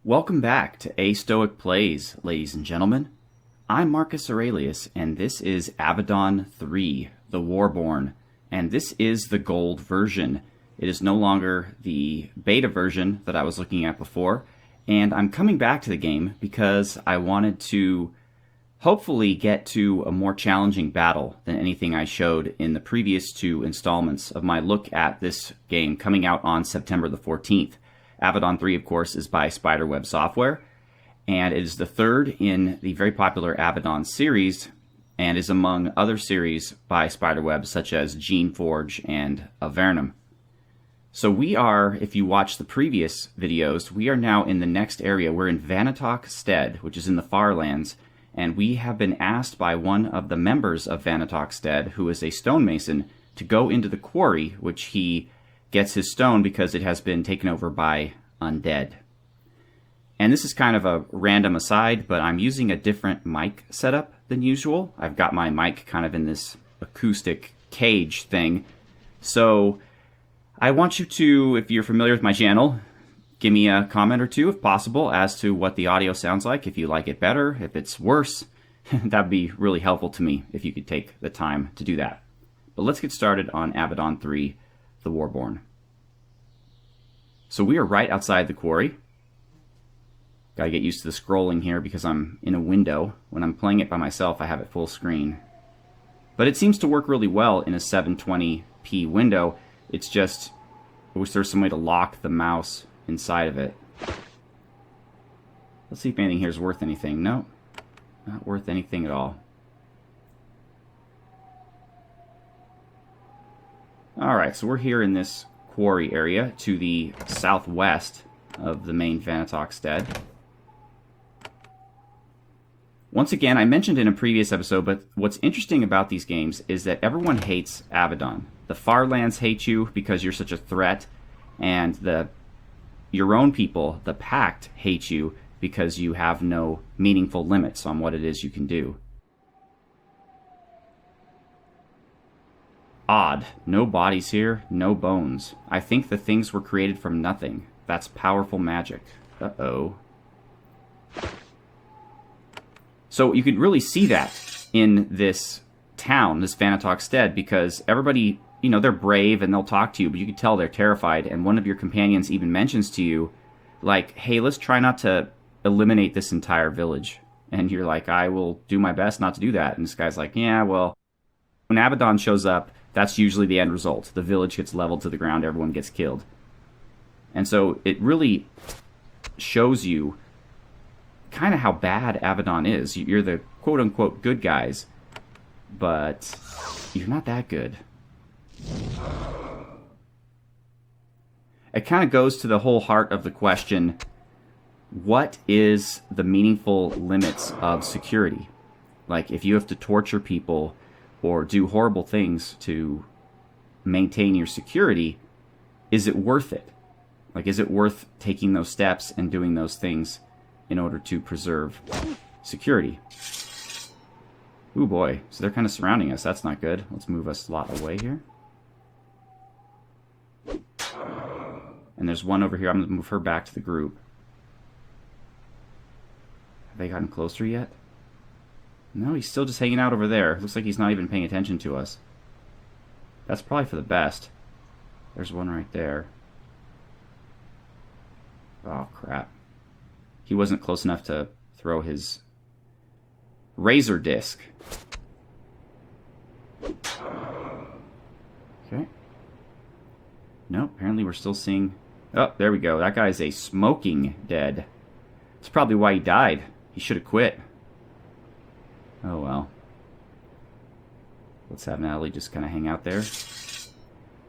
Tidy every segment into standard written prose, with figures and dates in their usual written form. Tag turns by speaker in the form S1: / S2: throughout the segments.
S1: Welcome back to A Stoic Plays, ladies and gentlemen. I'm Marcus Aurelius, and this is Avadon 3, the Warborn, and this is the gold version. It is no longer the beta version that I was looking at before, and I'm coming back to the game because I wanted to hopefully get to a more challenging battle than anything I showed in the previous two installments of my look at this game coming out on September the 14th. Avadon 3, of course, is by Spiderweb Software, and it is the third in the very popular Avadon series, and is among other series by Spiderweb, such as Geneforge and Avernum. So we are, if you watch the previous videos, we are now in the next area. We're in Vanatok Stead, which is in the Farlands, and we have been asked by one of the members of Vanatok Stead, who is a stonemason, to go into the quarry, which he gets his stone because it has been taken over by undead. And this is kind of a random aside, but I'm using a different mic setup than usual. I've got my mic kind of in this acoustic cage thing. So I want you to, if you're familiar with my channel, give me a comment or two, if possible, as to what the audio sounds like, if you like it better, if it's worse. That'd be really helpful to me if you could take the time to do that. But let's get started on Avadon 3, the Warborn. So we are right outside the quarry. Gotta get used to the scrolling here because I'm in a window. When I'm playing it by myself, I have it full screen. But it seems to work really well in a 720p window. It's just, I wish there was some way to lock the mouse inside of it. Let's see if anything here is worth anything. No, not worth anything at all. Alright, so we're here in this quarry area to the southwest of the main Vanatok Stead. Once again, I mentioned in a previous episode, but what's interesting about these games is that everyone hates Avadon. The Farlands hate you because you're such a threat, and your own people, the Pact, hate you because you have no meaningful limits on what it is you can do. Odd. No bodies here, no bones. I think the things were created from nothing. That's powerful magic. Uh-oh. So you could really see that in this town, this Vanatok Stead, because everybody, you know, they're brave and they'll talk to you, but you can tell they're terrified, and one of your companions even mentions to you, like, hey, let's try not to eliminate this entire village. And you're like, I will do my best not to do that. And this guy's like, yeah, well, when Avadon shows up, that's usually the end result. The village gets leveled to the ground, everyone gets killed. And so it really shows you kind of how bad Avadon is. You're the quote-unquote good guys, but you're not that good. It kind of goes to the whole heart of the question, what is the meaningful limits of security? Like, if you have to torture people or do horrible things to maintain your security, is it worth it? Like, is it worth taking those steps and doing those things in order to preserve security? Ooh boy, so they're kind of surrounding us. That's not good. Let's move us a lot away here. And there's one over here. I'm going to move her back to the group. Have they gotten closer yet? No, he's still just hanging out over there. Looks like he's not even paying attention to us. That's probably for the best. There's one right there. Oh, crap. He wasn't close enough to throw his razor disc. Okay. No, apparently we're still seeing... Oh, there we go. That guy's a smoking dead. That's probably why he died. He should have quit. Oh, well. Let's have Natalie just kind of hang out there.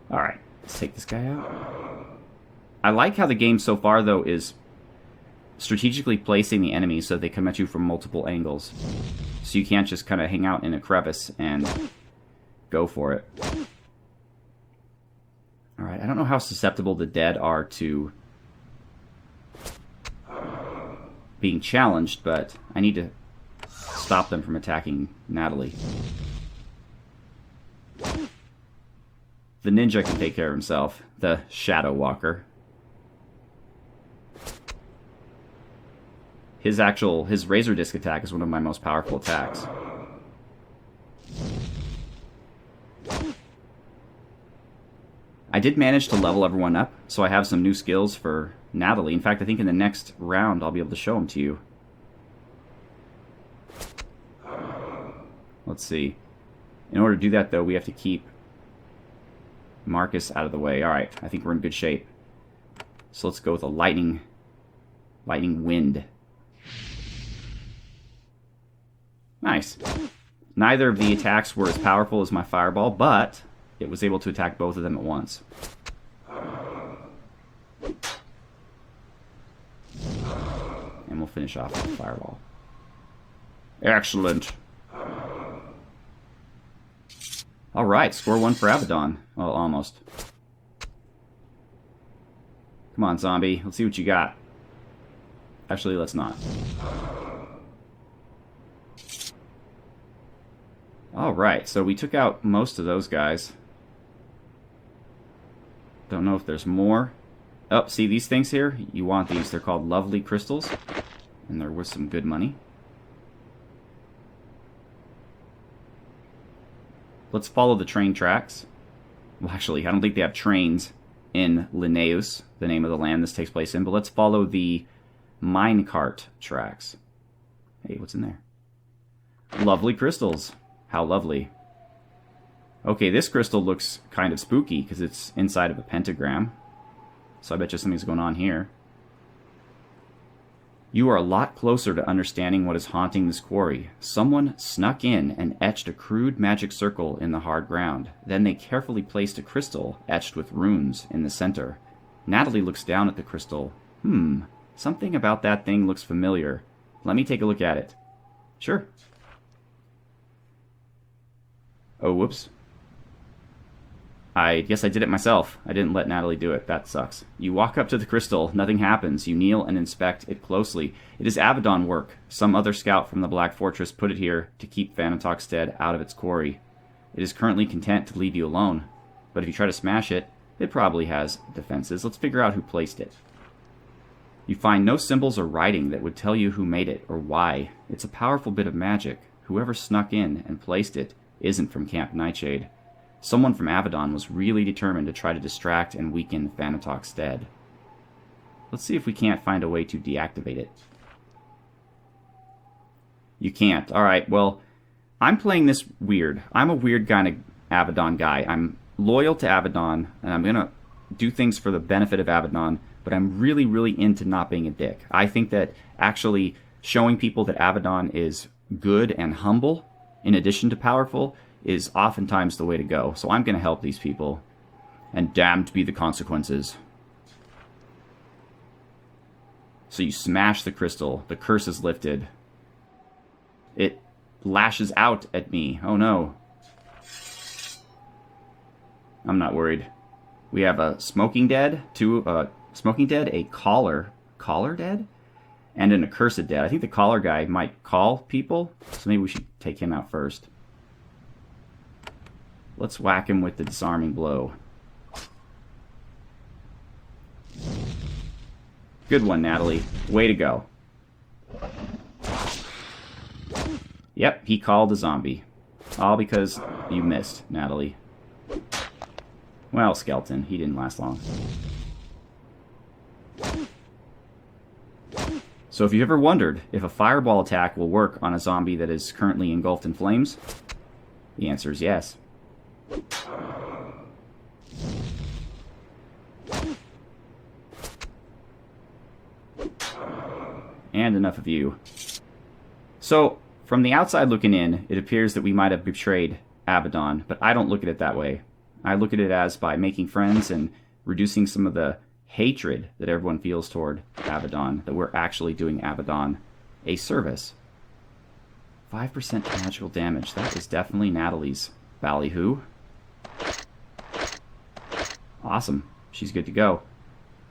S1: Alright, let's take this guy out. I like how the game so far, though, is strategically placing the enemies so they come at you from multiple angles. So you can't just kind of hang out in a crevice and go for it. Alright, I don't know how susceptible the dead are to being challenged, but I need to stop them from attacking Natalie. The ninja can take care of himself, the Shadow Walker. His Razor Disc attack is one of my most powerful attacks. I did manage to level everyone up, so I have some new skills for Natalie. In fact, I think in the next round I'll be able to show them to you. Let's see. In order to do that, though, we have to keep Marcus out of the way. Alright, I think we're in good shape. So let's go with a lightning wind. Nice. Neither of the attacks were as powerful as my fireball, but it was able to attack both of them at once. And we'll finish off with the fireball. Excellent. Alright, score 1 for Avadon. Well, almost. Come on, zombie. Let's see what you got. Actually, let's not. Alright, so we took out most of those guys. Don't know if there's more. Oh, see these things here? You want these. They're called lovely crystals. And they're worth some good money. Let's follow the train tracks. Well, actually, I don't think they have trains in Linnaeus, the name of the land this takes place in, but let's follow the minecart tracks. Hey, what's in there? Lovely crystals. How lovely. Okay, this crystal looks kind of spooky because it's inside of a pentagram. So I bet you something's going on here. You are a lot closer to understanding what is haunting this quarry. Someone snuck in and etched a crude magic circle in the hard ground. Then they carefully placed a crystal etched with runes in the center. Natalie looks down at the crystal. Something about that thing looks familiar. Let me take a look at it. Sure. Oh, whoops. I guess I did it myself. I didn't let Natalie do it. That sucks. You walk up to the crystal. Nothing happens. You kneel and inspect it closely. It is Avadon work. Some other scout from the Black Fortress put it here to keep Vanatokstead out of its quarry. It is currently content to leave you alone. But if you try to smash it, it probably has defenses. Let's figure out who placed it. You find no symbols or writing that would tell you who made it or why. It's a powerful bit of magic. Whoever snuck in and placed it isn't from Camp Nightshade. Someone from Avadon was really determined to try to distract and weaken Vanatokstead. Let's see if we can't find a way to deactivate it. You can't. Alright, well, I'm playing this weird. I'm a weird kind of Avadon guy. I'm loyal to Avadon, and I'm going to do things for the benefit of Avadon, but I'm really, really into not being a dick. I think that actually showing people that Avadon is good and humble, in addition to powerful, is oftentimes the way to go. So I'm going to help these people. And damned be the consequences. So you smash the crystal. The curse is lifted. It lashes out at me. Oh no. I'm not worried. We have a smoking dead, a collar dead, and an accursed dead. I think the collar guy might call people, so maybe we should take him out first. Let's whack him with the disarming blow. Good one, Natalie. Way to go. Yep, he called a zombie. All because you missed, Natalie. Well, Skeleton, he didn't last long. So if you've ever wondered if a fireball attack will work on a zombie that is currently engulfed in flames, the answer is yes. And enough of you. So, from the outside looking in, it appears that we might have betrayed Avadon, but I don't look at it that way. I look at it as by making friends and reducing some of the hatred that everyone feels toward Avadon, that we're actually doing Avadon a service. 5% magical damage. That is definitely Natalie's ballyhoo. Awesome. She's good to go.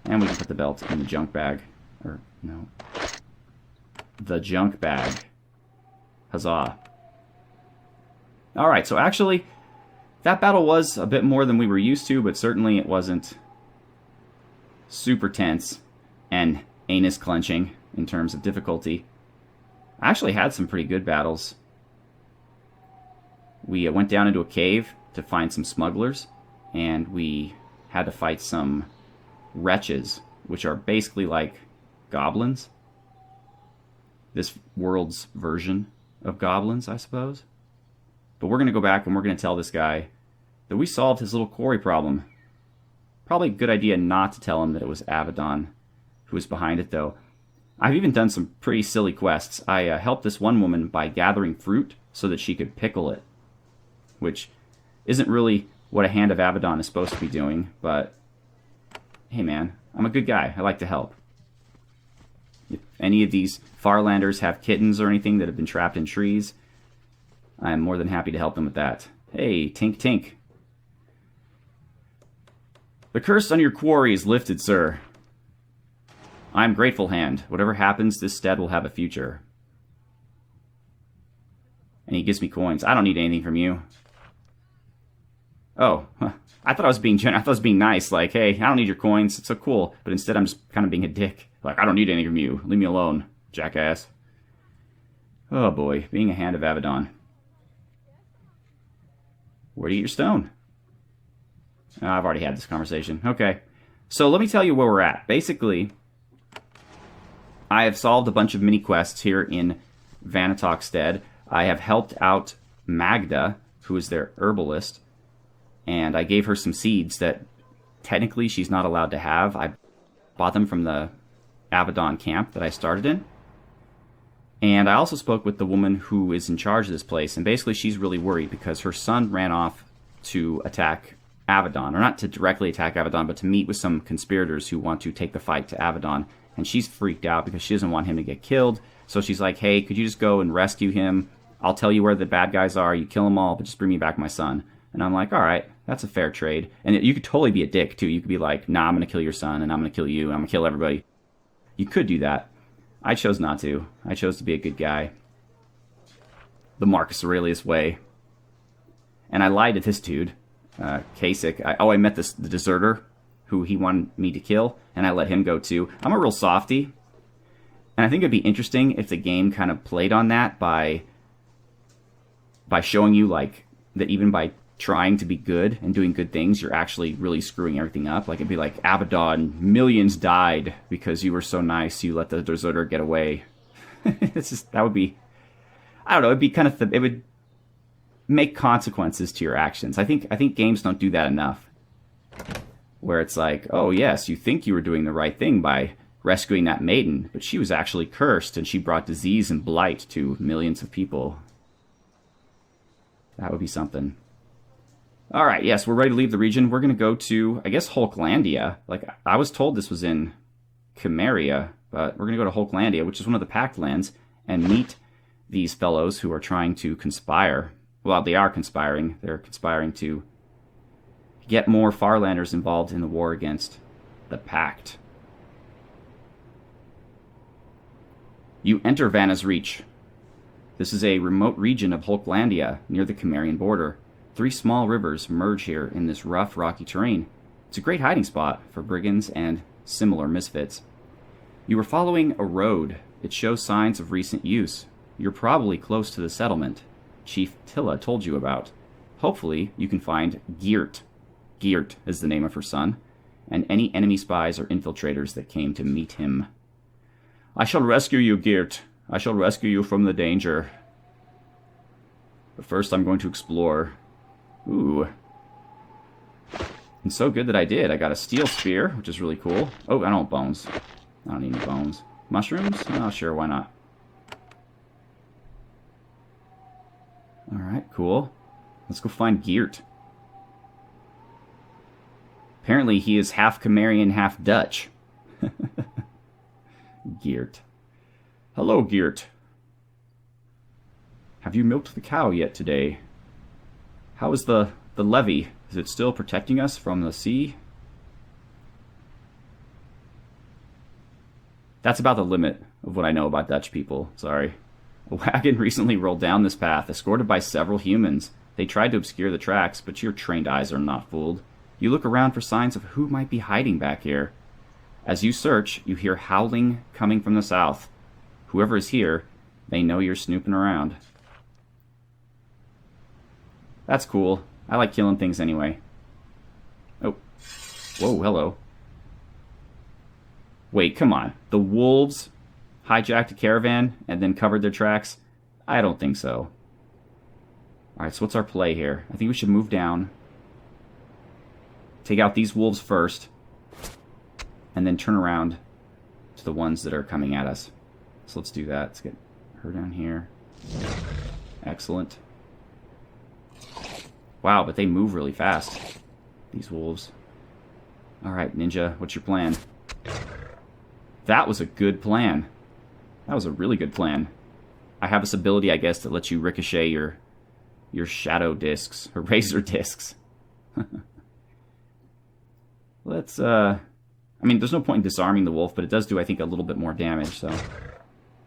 S1: And we can put the belt in the junk bag. Or, no. The junk bag. Huzzah. Alright, so actually, that battle was a bit more than we were used to, but certainly it wasn't super tense and anus clenching. in terms of difficulty. I actually had some pretty good battles. We went down into a cave to find some smugglers, and we had to fight some wretches, which are basically like goblins. This world's version of goblins, I suppose. But we're going to go back and we're going to tell this guy that we solved his little quarry problem. Probably a good idea not to tell him that it was Avadon who was behind it, though. I've even done some pretty silly quests. I helped this one woman by gathering fruit so that she could pickle it, which isn't really what a Hand of Avadon is supposed to be doing, but hey man, I'm a good guy. I like to help. If any of these Farlanders have kittens or anything that have been trapped in trees, I'm more than happy to help them with that. Hey, Tink Tink. The curse on your quarry is lifted, sir. I'm grateful, Hand. Whatever happens, this stead will have a future. And he gives me coins. I don't need anything from you. Oh, I thought I was being I thought I was being nice. Like, hey, I don't need your coins. It's so cool. But instead, I'm just kind of being a dick. Like, I don't need anything from you. Leave me alone, jackass. Oh boy, being a Hand of Avadon. Where do you get your stone? Oh, I've already had this conversation. Okay. So let me tell you where we're at. Basically, I have solved a bunch of mini quests here in Vanatok Stead. I have helped out Magda, who is their herbalist, and I gave her some seeds that technically she's not allowed to have. I bought them from the Avadon camp that I started in. And I also spoke with the woman who is in charge of this place, and basically she's really worried because her son ran off to attack Avadon, or not to directly attack Avadon, but to meet with some conspirators who want to take the fight to Avadon. And she's freaked out because she doesn't want him to get killed. So she's like, hey, could you just go and rescue him? I'll tell you where the bad guys are. You kill them all, but just bring me back my son. And I'm like, all right, that's a fair trade. And you could totally be a dick, too. You could be like, nah, I'm going to kill your son, and I'm going to kill you, and I'm going to kill everybody. You could do that. I chose not to. I chose to be a good guy. The Marcus Aurelius way. And I lied to this dude, Kasich. I met the deserter who he wanted me to kill, and I let him go too. I'm a real softie, and I think it'd be interesting if the game kind of played on that by showing you like that even by trying to be good and doing good things, you're actually really screwing everything up. Like it'd be like, Avadon, millions died because you were so nice, you let the deserter get away. It's just, that would be, I don't know, it'd be kind of, it would make consequences to your actions. I think games don't do that enough. Where it's like, oh yes, you think you were doing the right thing by rescuing that maiden, but she was actually cursed and she brought disease and blight to millions of people. That would be something. Alright, yes, we're ready to leave the region. We're going to go to, I guess, Hulklandia. Like, I was told this was in Chimeria, but we're going to go to Hulklandia, which is one of the Pact lands, and meet these fellows who are trying to conspire. Well, they are conspiring. They're conspiring to get more Farlanders involved in the war against the Pact. You enter Vanna's Reach. This is a remote region of Hulklandia near the Chimerian border. 3 small rivers merge here in this rough, rocky terrain. It's a great hiding spot for brigands and similar misfits. You are following a road. It shows signs of recent use. You're probably close to the settlement Chief Tilla told you about. Hopefully, you can find Geert. Geert is the name of her son, and any enemy spies or infiltrators that came to meet him. I shall rescue you, Geert. I shall rescue you from the danger. But first I'm going to explore. Ooh. And so good that I did. I got a steel spear, which is really cool. Oh, I don't want bones. I don't need any bones. Mushrooms? Oh, sure, why not? Alright, cool. Let's go find Geert. Apparently he is half Chimerian, half Dutch. Geert. Hello, Geert. Have you milked the cow yet today? How is the levee? Is it still protecting us from the sea? That's about the limit of what I know about Dutch people. Sorry. A wagon recently rolled down this path, escorted by several humans. They tried to obscure the tracks, but your trained eyes are not fooled. You look around for signs of who might be hiding back here. As you search, you hear howling coming from the south. Whoever is here, they know you're snooping around. That's cool. I like killing things anyway. Oh. Whoa, hello. Wait, come on. The wolves hijacked a caravan and then covered their tracks? I don't think so. Alright, so what's our play here? I think we should move down. Take out these wolves first. And then turn around to the ones that are coming at us. So let's do that. Let's get her down here. Excellent. Wow, but they move really fast. These wolves. Alright, Ninja, what's your plan? That was a good plan. That was a really good plan. I have this ability, I guess, that lets you ricochet your shadow discs, or razor discs. Let's, I mean, there's no point in disarming the wolf, but it does do, I think, a little bit more damage, so...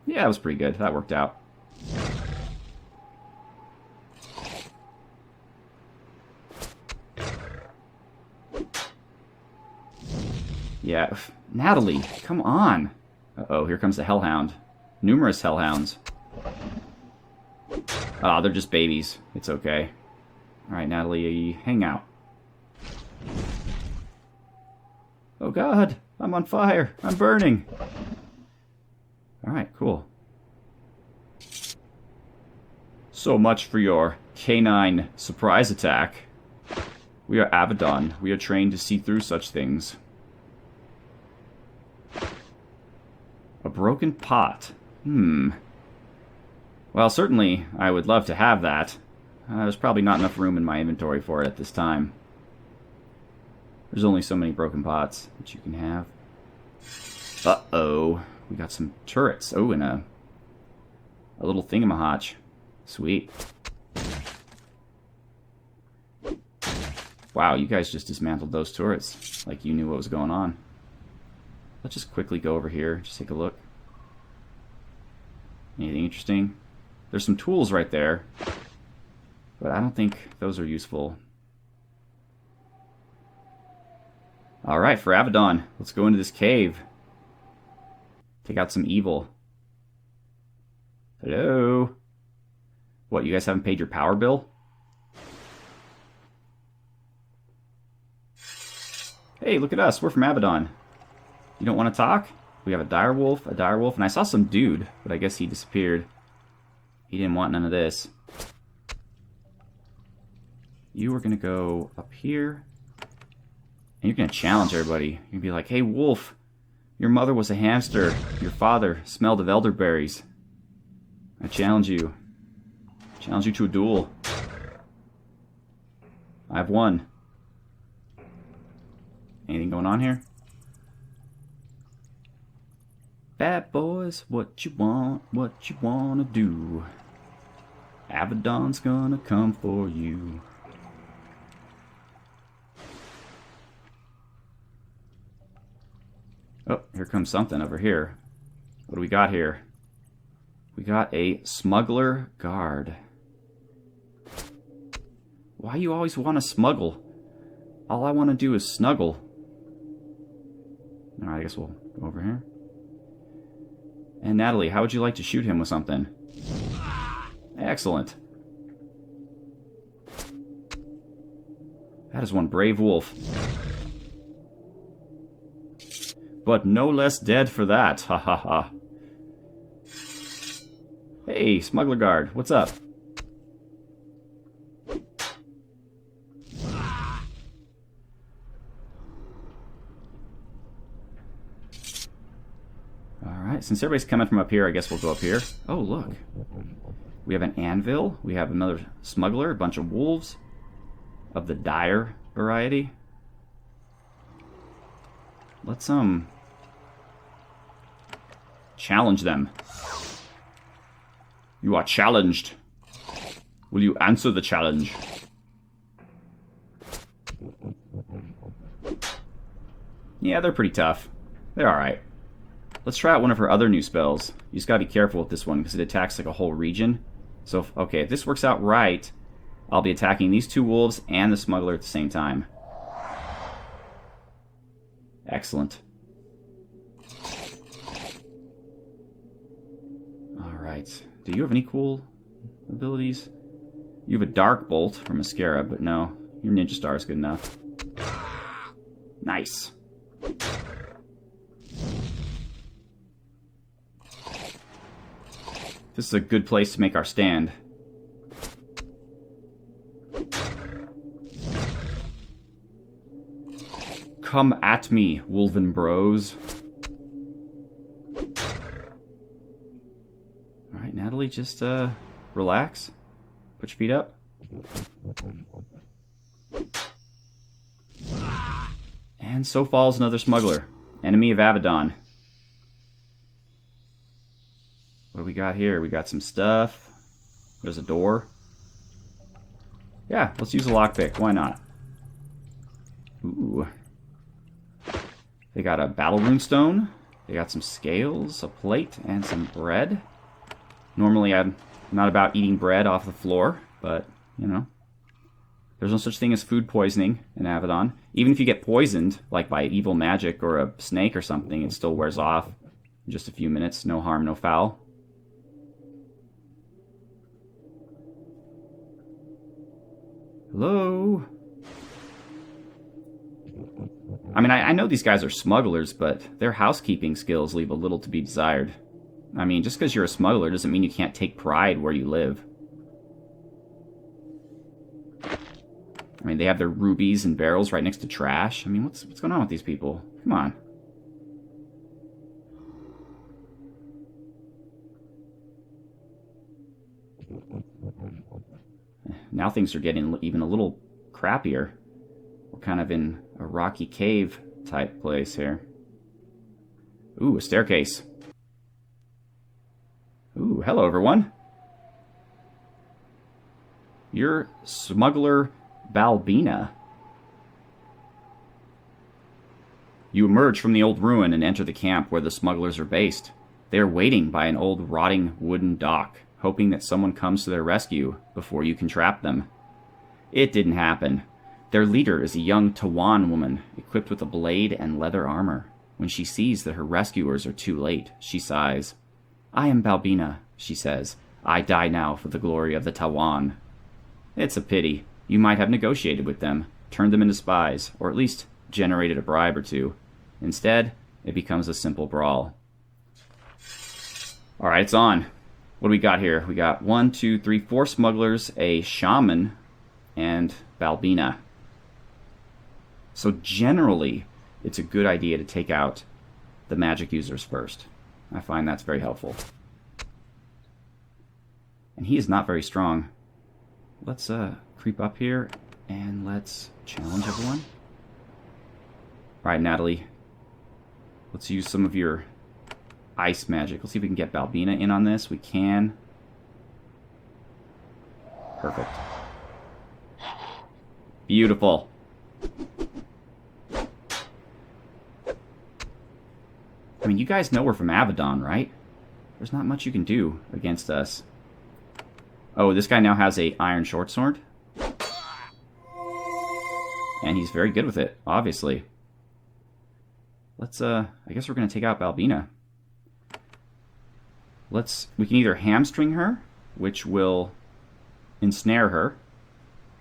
S1: Yeah, that was pretty good. That worked out. Yeah, Natalie, come on. Uh-oh, here comes the hellhound. Numerous hellhounds. Ah, they're just babies. It's okay. Alright, Natalie, hang out. Oh god, I'm on fire. I'm burning. Alright, cool. So much for your canine surprise attack. We are Avadon. We are trained to see through such things. A broken pot. Well, certainly, I would love to have that. There's probably not enough room in my inventory for it at this time. There's only so many broken pots that you can have. Uh-oh. We got some turrets. Oh, and a little thingamahotch. Sweet. Wow, you guys just dismantled those turrets. Like you knew what was going on. Let's just quickly go over here. Just take a look. Anything interesting? There's some tools right there. But I don't think those are useful. Alright, for Avadon, let's go into this cave. Take out some evil. Hello? What, you guys haven't paid your power bill? Hey, look at us. We're from Avadon. You don't want to talk? We have a direwolf, and I saw some dude, but I guess he disappeared. He didn't want none of this. You are going to go up here, and you're going to challenge everybody. You're going to be like, hey, wolf, your mother was a hamster. Your father smelled of elderberries. I challenge you. Challenge you to a duel. I've won. Anything going on here? Bad boys, what you wanna do? Avadon's gonna come for you. Oh, here comes something over here. What do we got here? We got a smuggler guard. Why you always want to smuggle? All I want to do is snuggle. Alright, I guess we'll go over here. And Natalie, how would you like to shoot him with something? Excellent. That is one brave wolf. But no less dead for that. Ha ha ha. Hey, smuggler guard, what's up? Alright, since everybody's coming from up here, I guess we'll go up here. Oh, look. We have an anvil. We have another smuggler, a bunch of wolves of the dire variety. Let's, challenge them. You are challenged. Will you answer the challenge? Yeah, they're pretty tough. They're alright. Let's try out one of her other new spells. You just gotta be careful with this one because it attacks like a whole region. So, if this works out right, I'll be attacking these two wolves and the smuggler at the same time. Excellent. Alright. Do you have any cool abilities? You have a Dark Bolt from Mascara, but no. Your Ninja Star is good enough. Nice. This is a good place to make our stand. Come at me, Wolven Bros. Alright, Natalie, just relax. Put your feet up. And so falls another smuggler. Enemy of Avadon. What do we got here? We got some stuff. There's a door. Yeah, let's use a lockpick. Why not? Ooh. They got a battle rune stone. They got some scales, a plate, and some bread. Normally I'm not about eating bread off the floor, but, you know. There's no such thing as food poisoning in Avadon. Even if you get poisoned, like by evil magic or a snake or something, it still wears off in just a few minutes. No harm, no foul. Hello? I mean, I know these guys are smugglers, but their housekeeping skills leave a little to be desired. I mean, just because you're a smuggler doesn't mean you can't take pride where you live. I mean, they have their rubies and barrels right next to trash. I mean, what's going on with these people? Come on. Now things are getting even a little crappier. We're kind of in a rocky cave type place here. Ooh, a staircase. Ooh, hello everyone. You're smuggler Balbina. You emerge from the old ruin and enter the camp where the smugglers are based. They are waiting by an old rotting wooden dock, hoping that someone comes to their rescue before you can trap them. It didn't happen. Their leader is a young Tawan woman, equipped with a blade and leather armor. When she sees that her rescuers are too late, she sighs. I am Balbina, she says. I die now for the glory of the Tawan. It's a pity. You might have negotiated with them, turned them into spies, or at least generated a bribe or two. Instead, it becomes a simple brawl. Alright, it's on. What do we got here? We got 1, 2, 3, 4 smugglers, a shaman, and Balbina. So generally, it's a good idea to take out the magic users first. I find that's very helpful. And he is not very strong. Let's creep up here and let's challenge everyone. Alright, Natalie. Let's use some of your ice magic. Let's see if we can get Balbina in on this. We can. Perfect. Beautiful. I mean, you guys know we're from Avadon, right? There's not much you can do against us. Oh, this guy now has a iron short sword. And he's very good with it, obviously. Let's, I guess we're going to take out Balbina. We can either hamstring her, which will ensnare her,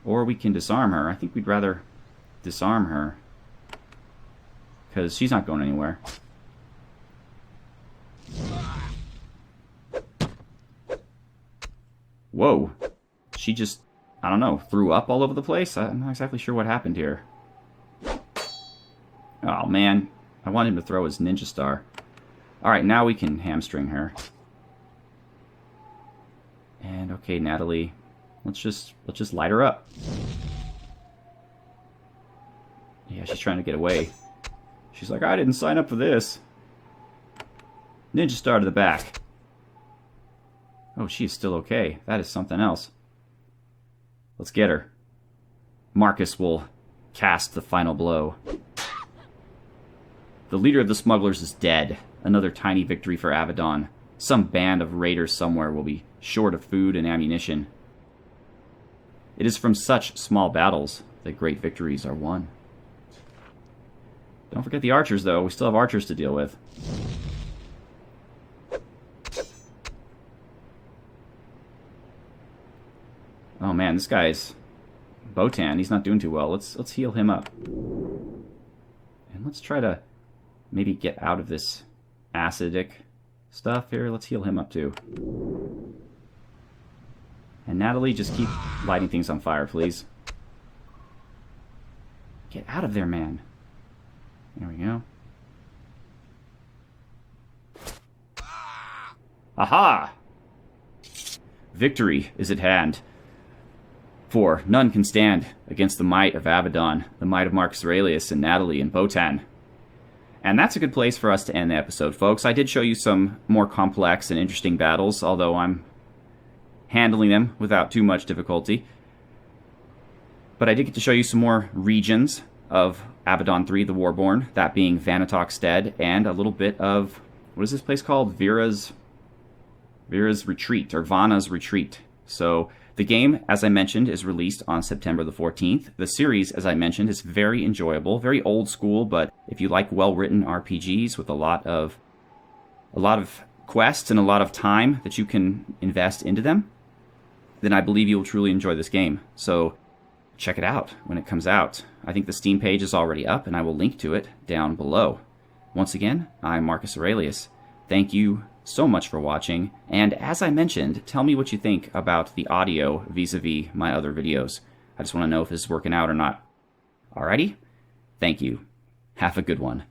S1: or we can disarm her. I think we'd rather disarm her, because she's not going anywhere. Whoa. She just, I don't know, threw up all over the place? I'm not exactly sure what happened here. Oh, man. I want him to throw his ninja star. Alright, now we can hamstring her. And, okay, Natalie. Let's just light her up. Yeah, she's trying to get away. She's like, I didn't sign up for this. Ninja star to the back. Oh, she is still okay. That is something else. Let's get her. Marcus will cast the final blow. The leader of the smugglers is dead. Another tiny victory for Avadon. Some band of raiders somewhere will be short of food and ammunition. It is from such small battles that great victories are won. Don't forget the archers, though. We still have archers to deal with. Oh man, this guy's Botan. He's not doing too well. Let's heal him up. And let's try to maybe get out of this acidic stuff here. Let's heal him up too. And Natalie, just keep lighting things on fire, please. Get out of there, man. There we go. Aha! Victory is at hand. For none can stand against the might of Avadon, the might of Marcus Aurelius and Natalie and Botan. And that's a good place for us to end the episode, folks. I did show you some more complex and interesting battles, although I'm handling them without too much difficulty. But I did get to show you some more regions of Avadon 3, the Warborn, that being Vanatok Stead, and a little bit of, what is this place called? Vira's Retreat, or Vana's Retreat. So the game, as I mentioned, is released on September the 14th. The series, as I mentioned, is very enjoyable, very old school, but if you like well-written RPGs with a lot of quests and a lot of time that you can invest into them, then I believe you will truly enjoy this game. So check it out when it comes out. I think the Steam page is already up, and I will link to it down below. Once again, I'm Marcus Aurelius. Thank you so much for watching, and as I mentioned, tell me what you think about the audio vis-a-vis my other videos. I just want to know if this is working out or not. Alrighty? Thank you. Have a good one.